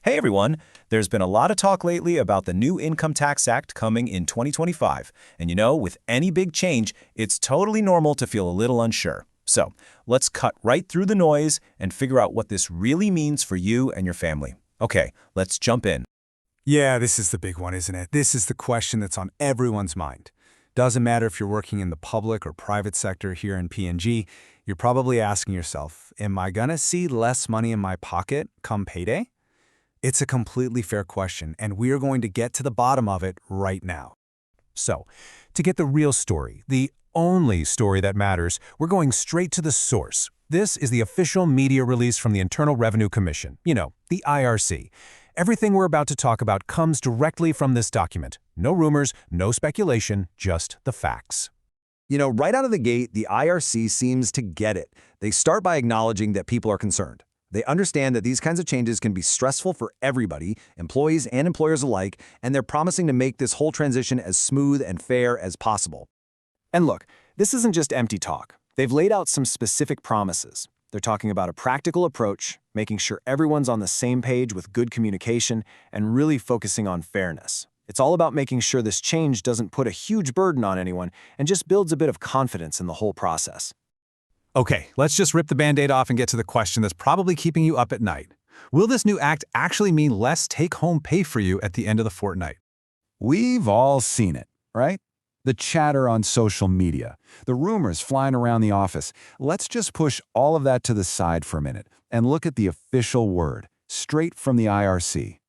Hey everyone, there's been a lot of talk lately about the new Income Tax Act coming in 2025. And with any big change, it's totally normal to feel a little unsure. So let's cut right through the noise and figure out what this really means for you and your family. Okay, let's jump in. Yeah, this is the big one, isn't it? This is the question that's on everyone's mind. Doesn't matter if you're working in the public or private sector here in PNG, you're probably asking yourself, am I gonna see less money in my pocket come payday? It's a completely fair question, and we are going to get to the bottom of it right now. So, to get the real story, the only story that matters, we're going straight to the source. This is the official media release from the Internal Revenue Commission, the IRC. Everything we're about to talk about comes directly from this document. No rumors, no speculation, just the facts. Right out of the gate, the IRC seems to get it. They start by acknowledging that people are concerned. They understand that these kinds of changes can be stressful for everybody, employees and employers alike, and they're promising to make this whole transition as smooth and fair as possible. And look, this isn't just empty talk. They've laid out some specific promises. They're talking about a practical approach, making sure everyone's on the same page with good communication, and really focusing on fairness. It's all about making sure this change doesn't put a huge burden on anyone and just builds a bit of confidence in the whole process. Okay, let's just rip the Band-Aid off and get to the question that's probably keeping you up at night. Will this new act actually mean less take-home pay for you at the end of the fortnight? We've all seen it, right? The chatter on social media, the rumors flying around the office. Let's just push all of that to the side for a minute and look at the official word, straight from the IRC.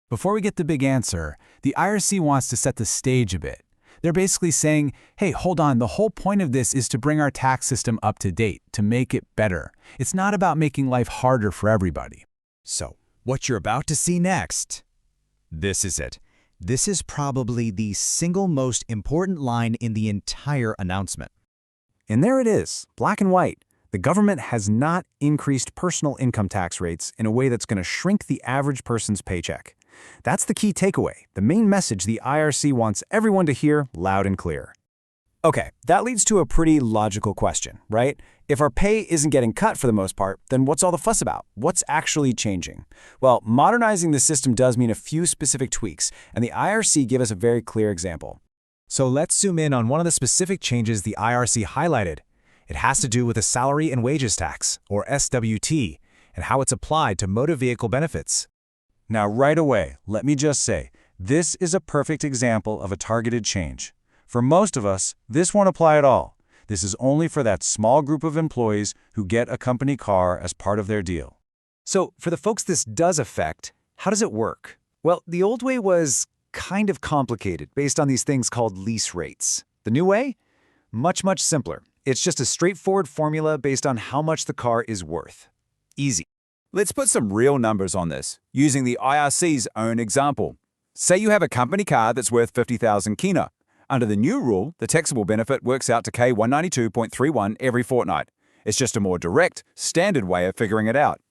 Before we get the big answer, the IRC wants to set the stage a bit. They're basically saying, hey, hold on, the whole point of this is to bring our tax system up to date, to make it better. It's not about making life harder for everybody. So, what you're about to see next, this is it. This is probably the single most important line in the entire announcement. And there it is, black and white. The government has not increased personal income tax rates in a way that's going to shrink the average person's paycheck. That's the key takeaway, the main message the IRC wants everyone to hear loud and clear. Okay, that leads to a pretty logical question, right? If our pay isn't getting cut for the most part, then what's all the fuss about? What's actually changing? Well, modernizing the system does mean a few specific tweaks, and the IRC give us a very clear example. So let's zoom in on one of the specific changes the IRC highlighted. It has to do with the salary and wages tax, or SWT, and how it's applied to motor vehicle benefits. Now, right away, let me just say, this is a perfect example of a targeted change. For most of us, this won't apply at all. This is only for that small group of employees who get a company car as part of their deal. So, for the folks this does affect, how does it work? Well, the old way was kind of complicated based on these things called lease rates. The new way? Much, much simpler. It's just a straightforward formula based on how much the car is worth. Easy. Let's put some real numbers on this, using the IRC's own example. Say you have a company car that's worth 50,000 kina. Under the new rule, the taxable benefit works out to K192.31 every fortnight. It's just a more direct, standard way of figuring it out.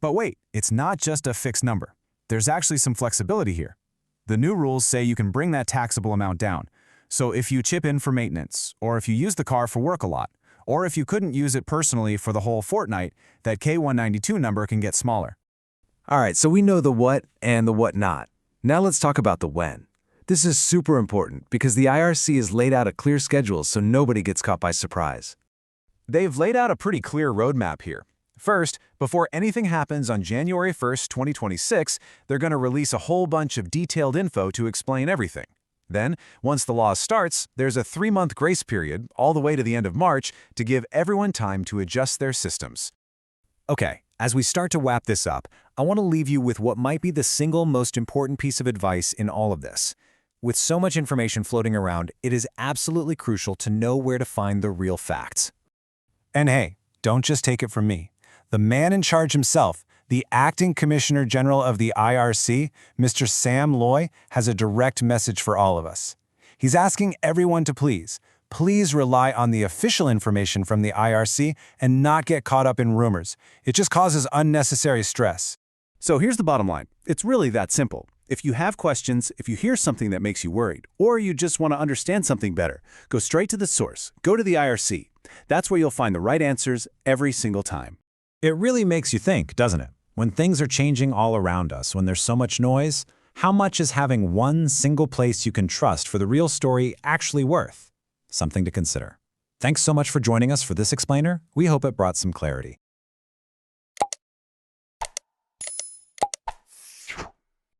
But wait, it's not just a fixed number. There's actually some flexibility here. The new rules say you can bring that taxable amount down. So if you chip in for maintenance, or if you use the car for work a lot, or if you couldn't use it personally for the whole fortnight, that K192 number can get smaller. All right, so we know the what and the what not. Now let's talk about the when. This is super important because the IRC has laid out a clear schedule so nobody gets caught by surprise. They've laid out a pretty clear roadmap here. First, before anything happens on January 1st, 2026, they're going to release a whole bunch of detailed info to explain everything. Then, once the law starts, there's a 3-month grace period, all the way to the end of March, to give everyone time to adjust their systems. Okay, as we start to wrap this up, I want to leave you with what might be the single most important piece of advice in all of this. With so much information floating around, it is absolutely crucial to know where to find the real facts. And hey, don't just take it from me. The man in charge himself, the Acting Commissioner General of the IRC, Mr. Sam Loy, has a direct message for all of us. He's asking everyone to please rely on the official information from the IRC and not get caught up in rumors. It just causes unnecessary stress. So here's the bottom line. It's really that simple. If you have questions, if you hear something that makes you worried, or you just want to understand something better, go straight to the source. Go to the IRC. That's where you'll find the right answers every single time. It really makes you think, doesn't it? When things are changing all around us, when there's so much noise, how much is having one single place you can trust for the real story actually worth? Something to consider. Thanks so much for joining us for this explainer. We hope it brought some clarity.